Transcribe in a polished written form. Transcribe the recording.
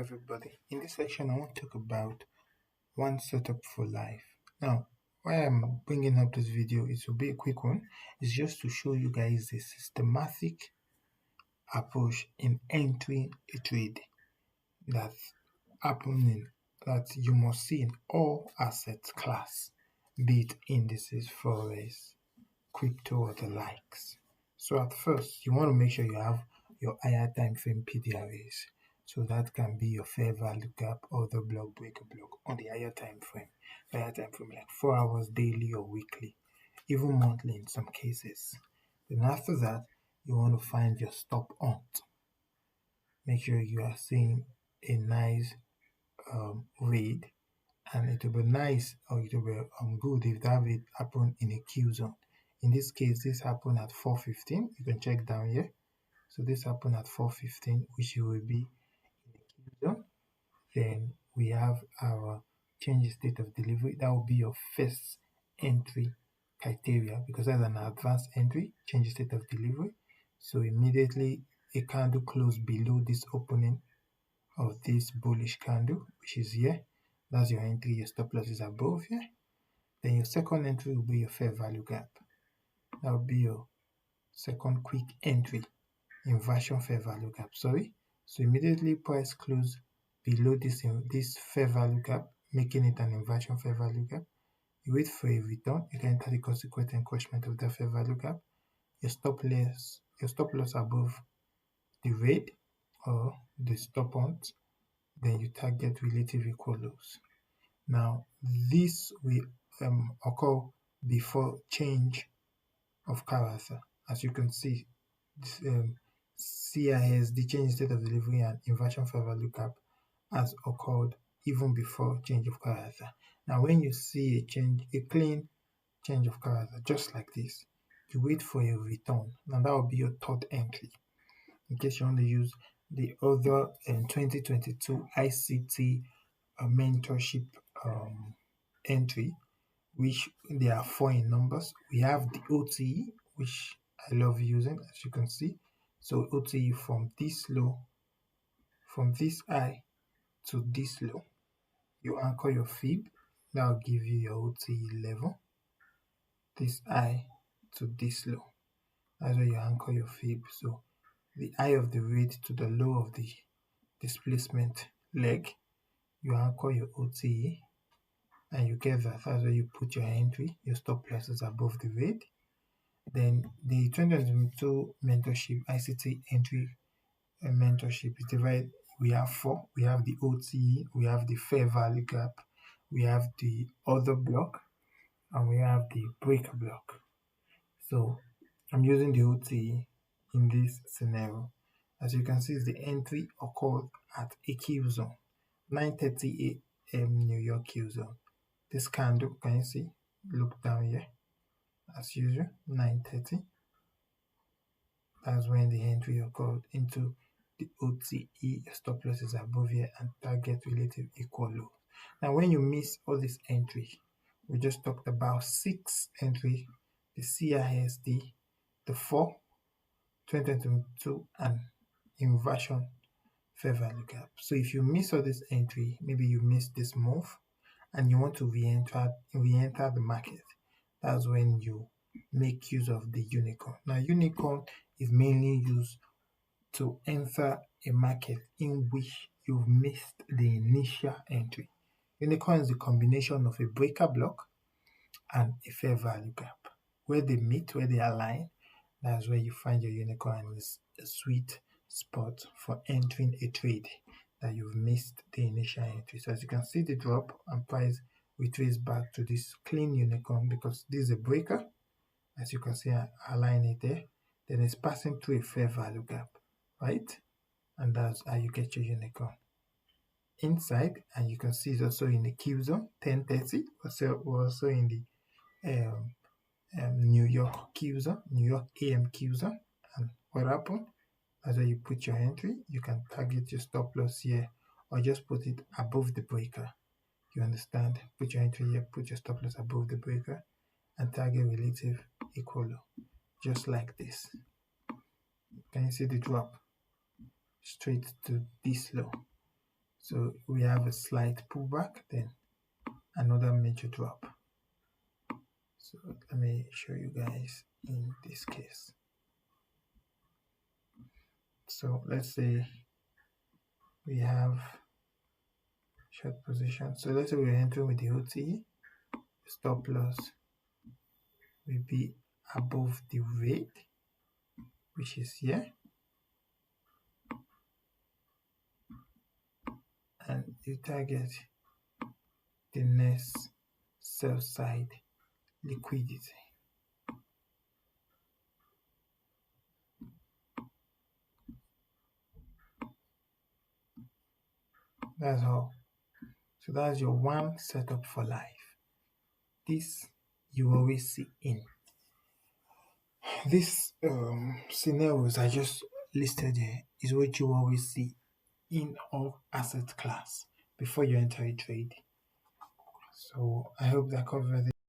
everybody. In this section, I want to talk about one setup for life. Now, why I'm bringing up this video, it will be a quick one. It's just to show you guys a systematic approach in entering a trade that's happening that you must see in all asset class, be it indices, forex, crypto, or the likes. So at first, you want to make sure you have your higher time frame PDRAs. So that can be your fair value gap or the block breaker block on the higher time frame. Higher time frame like 4 hours daily or weekly, even monthly in some cases. Then after that, you want to find your stop hunt. Make sure you are seeing a nice read, and it will be nice or it will be good if that read happen in a Q zone. In this case, this happened at 4:15. You can check down here. So this happened at 4:15, which will be in the Q zone. Then we have our change state of delivery. That will be your first entry criteria because that's an advanced entry, change state of delivery. So immediately a candle closed below this opening of this bullish candle, which is here. That's your entry, your stop loss is above here. Then your second entry will be your fair value gap. That will be your second quick entry, inversion fair value gap, sorry. So immediately price close below this fair value gap, making it an inversion fair value gap. You wait for a return, you can enter the consequent encroachment of the fair value gap. Your stop loss above the red or the stop hunt, then you target relative equal lows. Now this will occur before change of character. As you can see, CIS, the change state of delivery and inversion fair value gap, has occurred even before change of character. Now when you see a clean change of character just like this, you wait for a return. Now that will be your third entry. In case you want to use the other 2022 ICT mentorship entry, which there are 4 in numbers. We have the OTE, which I love using, as you can see. So OTE from this low, from this high to this low, you anchor your fib. That will give you your OTE level. This high to this low. That's where you anchor your fib. So the high of the rate to the low of the displacement leg, you anchor your OTE, and you get that. That's where you put your entry, your stop losses above the rate. Then the 2022 mentorship ICT entry mentorship is divided. We have 4. We have the OTE, we have the fair value gap, we have the other block, and we have the breaker block. So I'm using the OTE in this scenario. As you can see, the entry occurred at a Q zone, 9:30 a.m. New York Q zone. This candle, can you see? Look down here. As usual, 9:30. That's when the entry occurred into the OTE. Stop loss is above here and target relative equal low. Now, when you miss all this entry, we just talked about 6 entry, the CISD, the 4, 2022, and inversion fair value gap. So if you miss all this entry, maybe you missed this move and you want to re-enter the market, that's when you make use of the unicorn. Now unicorn is mainly used to enter a market in which you've missed the initial entry. Unicorn is a combination of a breaker block and a fair value gap. Where they meet, where they align, that's where you find your unicorn. It's a sweet spot for entering a trade that you've missed the initial entry. So as you can see, the drop and price retrace back to this clean unicorn because this is a breaker. As you can see, I align it there. Then it's passing through a fair value gap, right? And that's how you get your unicorn inside. And you can see it's also in the Q zone, 10:30. We're also in the New York Q zone, New York AM Q zone. And what happened? That's where you put your entry. You can target your stop loss here or just put it above the breaker. You understand? Put your entry here, put your stop loss above the breaker and target relative equal low, just like this. Can you see the drop straight to this low? So we have a slight pullback, then another major drop. So let me show you guys in this case. So let's say we have short position. So let's say we're entering with the OTE. Stop loss will be above the rate, which is here, and you target the next sell side liquidity. That's all. So that's your one setup for life. This you always see in these scenarios I just listed here is what you always see in all asset class before you enter a trade. So I hope that covers it.